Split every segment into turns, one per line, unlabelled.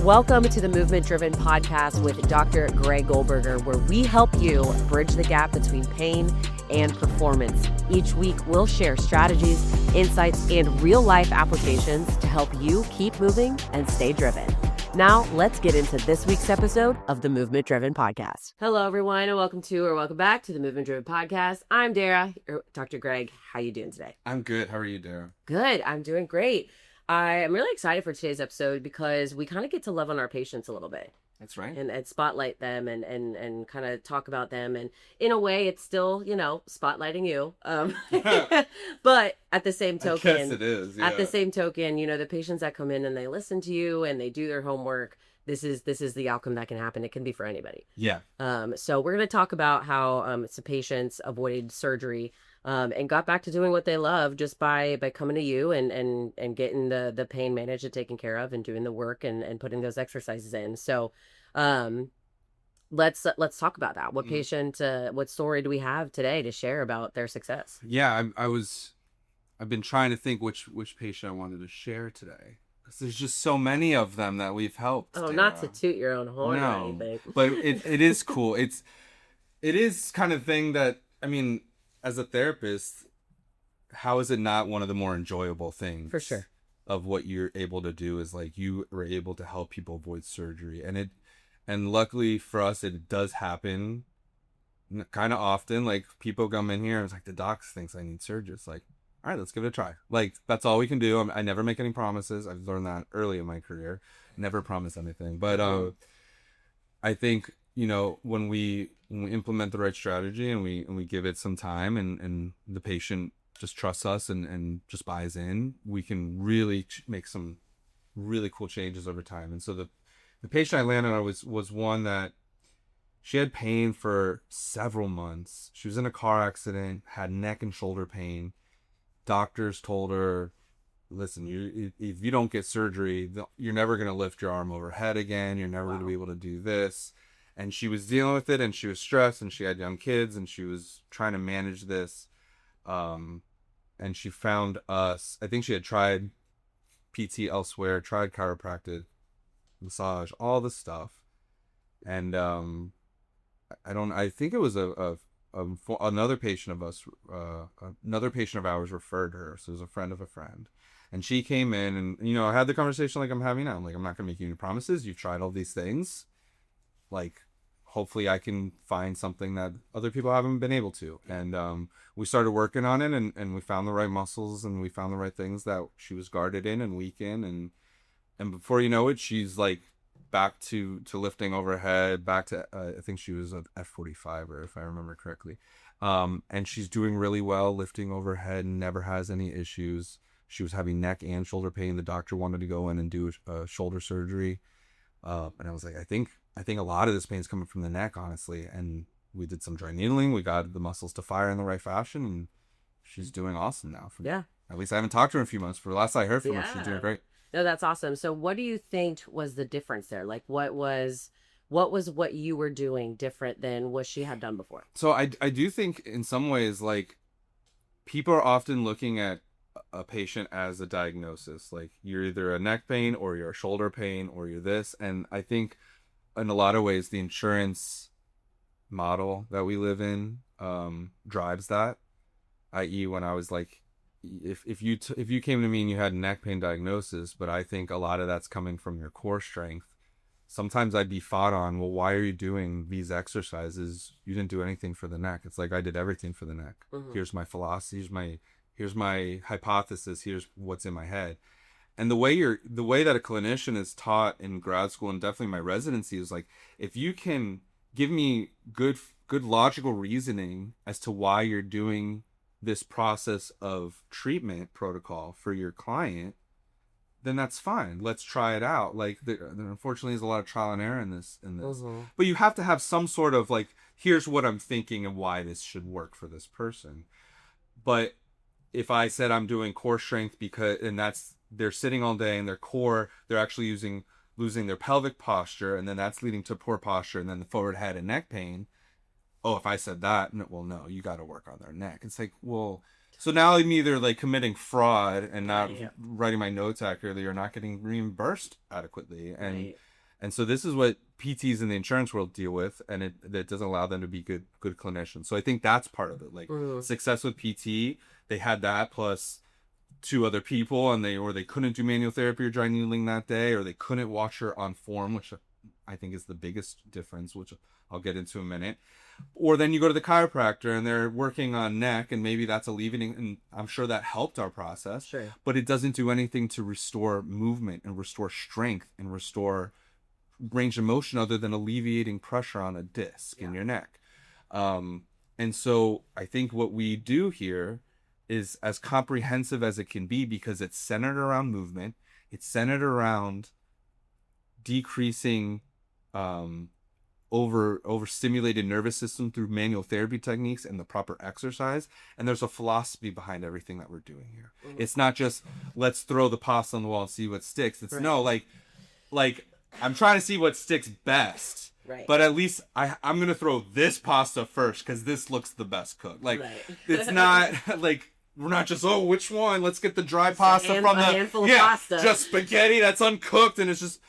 Welcome to the Movement Driven Podcast with Dr. Greg Goldberger, where we help you bridge the gap between pain and performance. Each week, we'll share strategies, insights, and real-life applications to help you keep moving and stay driven. Now, let's get into this week's episode of the Movement Driven Podcast. Hello, everyone, and welcome back to the Movement Driven Podcast. I'm Dara, Dr. Greg. How you doing today?
I'm good. How are you, Dara?
Good. I'm doing great. I am really excited for today's episode because we kind of get to love on our patients a little bit.
That's right.
And spotlight them and kind of talk about them. And in a way, it's still, spotlighting you. But at the same token,
I guess it is. Yeah.
At the same token, the patients that come in and they listen to you and they do their homework, this is the outcome that can happen. It can be for anybody.
Yeah.
So we're going to talk about how some patients avoided surgery and got back to doing what they love just by coming to you and getting the pain managed and taken care of and doing the work and putting those exercises in. So let's talk about that. What patient, what story do we have today to share about their success?
Yeah, I've been trying to think which patient I wanted to share today. Because there's just so many of them that we've helped.
Oh, not to toot your own horn or anything.
But it is cool. It is kind of thing that, as a therapist, how is it not one of the more enjoyable things?
For sure.
Of what you're able to do is like you were able to help people avoid surgery. And luckily for us, it does happen kind of often. Like people come in here and it's like, the doc thinks I need surgery. It's like, all right, let's give it a try. Like that's all we can do. I never make any promises. I've learned that early in my career. Never promise anything. But I think, when we implement the right strategy and we give it some time and the patient just trusts us and just buys in, we can really make some really cool changes over time. And so the patient I landed on was one that she had pain for several months. She was in a car accident, had neck and shoulder pain. Doctors told her, listen, if you don't get surgery, you're never going to lift your arm overhead again. You're never going to be able to do this. And she was dealing with it and she was stressed and she had young kids and she was trying to manage this. And she found us. I think she had tried PT elsewhere, tried chiropractic, massage, all this stuff. And I think it was another patient of ours referred her. So it was a friend of a friend. And she came in and, I had the conversation like I'm having now. I'm like, I'm not going to make you any promises. You've tried all these things. Like, hopefully I can find something that other people haven't been able to. And we started working on it and we found the right muscles and we found the right things that she was guarded in and weak in. And before you know it, she's like back to lifting overhead, back to, I think she was an F45 or if I remember correctly. And she's doing really well lifting overhead and never has any issues. She was having neck and shoulder pain. The doctor wanted to go in and do a shoulder surgery. And I was like, I think a lot of this pain is coming from the neck, honestly. And we did some dry needling. We got the muscles to fire in the right fashion, and she's doing awesome now.
Yeah.
At least I haven't talked to her in a few months. For the last I heard from her, she's doing great.
No, that's awesome. So what do you think was the difference there? Like what was what you were doing different than what she had done before?
So I do think in some ways, like, people are often looking at a patient as a diagnosis. Like, you're either a neck pain or you're a shoulder pain or you're this. And I think in a lot of ways, the insurance model that we live in drives that. I.e., when I was like, if you came to me and you had a neck pain diagnosis, but I think a lot of that's coming from your core strength. Sometimes I'd be fought on, well, why are you doing these exercises? You didn't do anything for the neck. It's like, I did everything for the neck. Mm-hmm. Here's my philosophy. Here's my hypothesis. Here's what's in my head. And the way that a clinician is taught in grad school and definitely my residency is like, if you can give me good logical reasoning as to why you're doing this process of treatment protocol for your client, then that's fine. Let's try it out. Like, there unfortunately is a lot of trial and error in this. Mm-hmm. But you have to have some sort of like, here's what I'm thinking and why this should work for this person. But if I said I'm doing core strength they're sitting all day and their core, they're actually losing their pelvic posture, and then that's leading to poor posture and then the forward head and neck pain. Oh, if I said that, well, no, you got to work on their neck. It's like, well, so now I'm either like committing fraud and not writing my notes accurately or not getting reimbursed adequately. And And so this is what PTs in the insurance world deal with, and that doesn't allow them to be good clinicians. So I think that's part of it. Like success with PT, they had that plus 2 other people, and they couldn't do manual therapy or dry needling that day, or they couldn't wash her on form, which I think is the biggest difference, which I'll get into in a minute. Or then you go to the chiropractor and they're working on neck, and maybe that's alleviating, and I'm sure that helped our process.
Sure. But
it doesn't do anything to restore movement and restore strength and restore range of motion other than alleviating pressure on a disc in your neck. And so I think what we do here is as comprehensive as it can be, because it's centered around movement. It's centered around decreasing overstimulated nervous system through manual therapy techniques and the proper exercise. And there's a philosophy behind everything that we're doing here. It's not just let's throw the pasta on the wall and see what sticks. It's no, like I'm trying to see what sticks best.
Right.
But at least I'm gonna throw this pasta first because this looks the best cooked. Like it's not like we're not just which one? Let's get the dry pasta from the
handful of pasta.
Just spaghetti that's uncooked, and it's just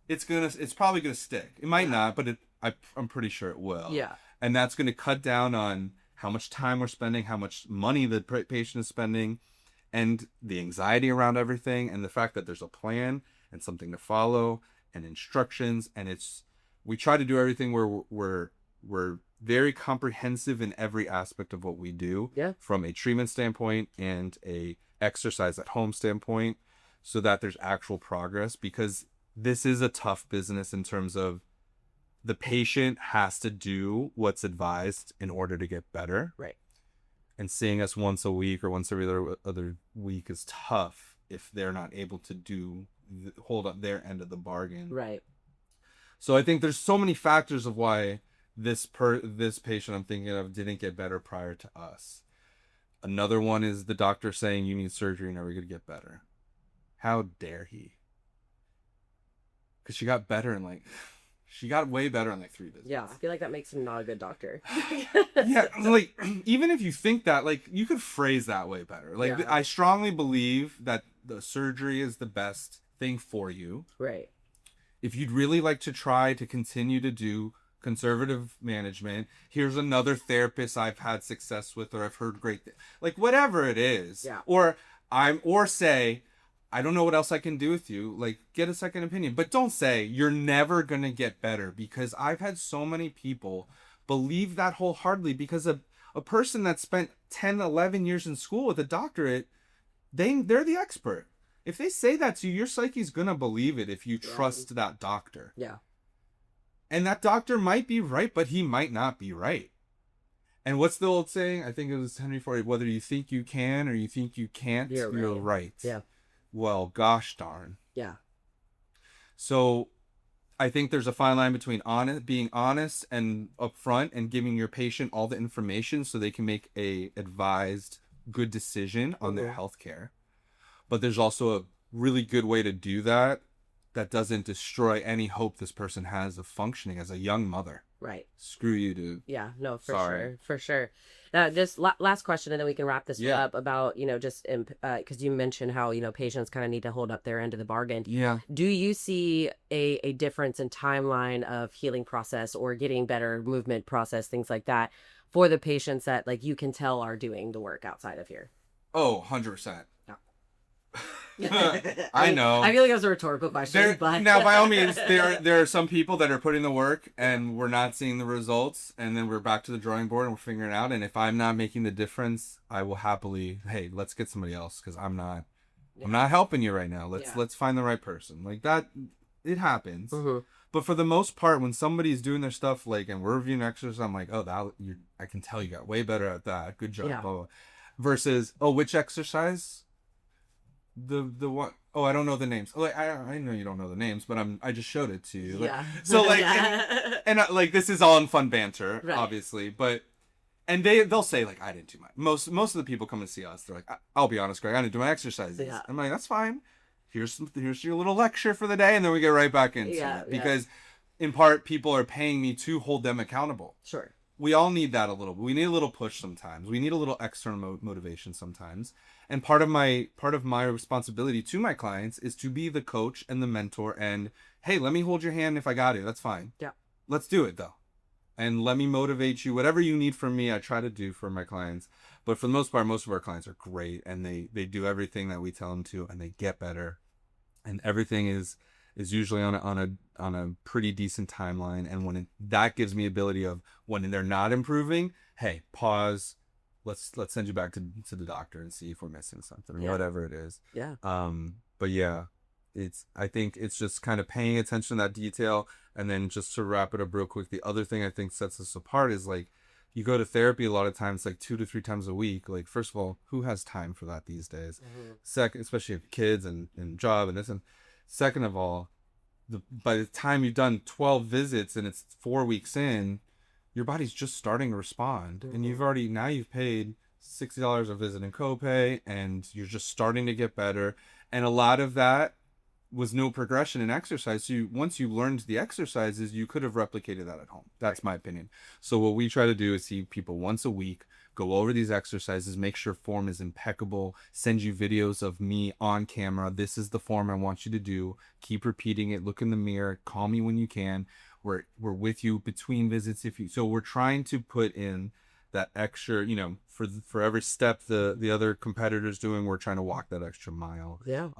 it's probably gonna stick. It might not, but I'm pretty sure it will.
Yeah.
And that's gonna cut down on how much time we're spending, how much money the patient is spending, and the anxiety around everything, and the fact that there's a plan and something to follow and instructions, and we try to do everything where we're very comprehensive in every aspect of what we do, from a treatment standpoint and a exercise at home standpoint, so that there's actual progress, because this is a tough business in terms of the patient has to do what's advised in order to get better.
Right.
And seeing us once a week or once every other week is tough if they're not able to hold up their end of the bargain.
Right.
So I think there's so many factors of why this patient I'm thinking of didn't get better prior to us. Another one is the doctor saying you need surgery and are we going to get better? How dare he? Because she got way better in 3 visits.
Yeah, I feel like that makes him not a good doctor.
Yeah, even if you think that, you could phrase that way better. I strongly believe that the surgery is the best thing for you.
Right.
If you'd really like to try to continue to do conservative management, here's another therapist I've had success with, or I've heard great whatever it is.
Yeah.
Or say, I don't know what else I can do with you. Get a second opinion. But don't say you're never going to get better, because I've had so many people believe that wholeheartedly, because a person that spent 10, 11 years in school with a doctorate, they're the expert. If they say that to you, your psyche's going to believe it if you trust that doctor.
Yeah.
And that doctor might be right, but he might not be right. And what's the old saying? I think it was Henry Ford, whether you think you can or you think you can't, you're right.
Yeah.
Well, gosh darn.
Yeah.
So I think there's a fine line between being honest and upfront and giving your patient all the information so they can make a advised, good decision on their health care. But there's also a really good way to do that doesn't destroy any hope this person has of functioning as a young mother.
Right.
Screw you, dude.
Yeah, no, for sure. Just last question, and then we can wrap this up about, just because you mentioned how, patients kind of need to hold up their end of the bargain.
Yeah.
Do you see a difference in timeline of healing process or getting better movement process, things like that, for the patients that you can tell are doing the work outside of here?
Oh, 100%. I know.
I feel like it was a rhetorical question, but
now, by all means, there are some people that are putting the work and we're not seeing the results, and then we're back to the drawing board and we're figuring it out. And if I'm not making the difference, I will happily, hey, let's get somebody else, because I'm not helping you right now. Let's find the right person. That. It happens. Mm-hmm. But for the most part, when somebody's doing their stuff and we're reviewing exercises, I'm like, oh, I can tell you got way better at that. Good job. Blah, blah. Versus, which exercise? The one, I don't know the names. I know you don't know the names, but I just showed it to you. So and this is all in fun banter, obviously, but they'll say I didn't do most of the people come to see us. They're like, I'll be honest, Greg, I didn't do my exercises. Yeah. I'm like, that's fine. Here's your little lecture for the day, and then we get right back into it, because in part people are paying me to hold them accountable.
Sure.
we all need that a little. We need a little push sometimes. We need a little external motivation sometimes. And part of my responsibility to my clients is to be the coach and the mentor. And hey, let me hold your hand if I got it. That's fine.
Yeah.
Let's do it though. And let me motivate you. Whatever you need from me, I try to do for my clients. But for the most part, most of our clients are great, and they do everything that we tell them to, and they get better. And everything is usually on a pretty decent timeline. And when that gives me ability of when they're not improving, hey, pause. Let's send you back to the doctor and see if we're missing something, or whatever it is.
Yeah.
But yeah, I think it's just kind of paying attention to that detail. And then just to wrap it up real quick, the other thing I think sets us apart is like, you go to therapy a lot of times, like 2 to 3 times a week. Like, first of all, who has time for that these days? Second, especially if kids and job and this. And second of all, by the time you've done 12 visits and it's 4 weeks in, your body's just starting to respond. And you've paid $60 a visit in copay, and you're just starting to get better. And a lot of that was no progression in exercise. So once you learned the exercises, you could have replicated that at home. That's my opinion. So what we try to do is see people once a week, go over these exercises, make sure form is impeccable, send you videos of me on camera. This is the form I want you to do. Keep repeating it. Look in the mirror. Call me when you can. We're with you between visits. So we're trying to put in that extra, for every step the other competitor's doing, we're trying to walk that extra mile.
Yeah.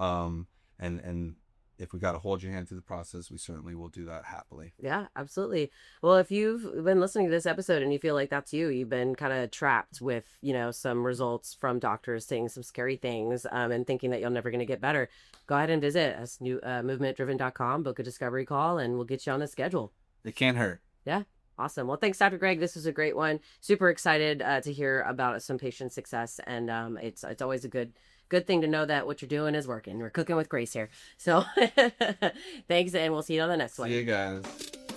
And if we got to hold your hand through the process, we certainly will do that happily.
Yeah, absolutely. Well, if you've been listening to this episode and you feel like that's you've been kind of trapped with, some results from doctors saying some scary things, and thinking that you're never going to get better, go ahead and visit us, movementdriven.com, book a discovery call, and we'll get you on the schedule.
It can't hurt.
Yeah. Awesome. Well, thanks, Dr. Greg. This was a great one. Super excited to hear about some patient success. And it's always a good thing to know that what you're doing is working. We're cooking with grace here. So thanks, and we'll see you on the next one.
See you guys.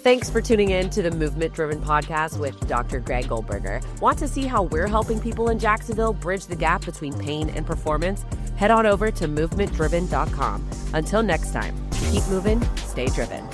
Thanks for tuning in to the Movement Driven Podcast with Dr. Greg Goldberger. Want to see how we're helping people in Jacksonville bridge the gap between pain and performance? Head on over to movementdriven.com. Until next time, keep moving, stay driven.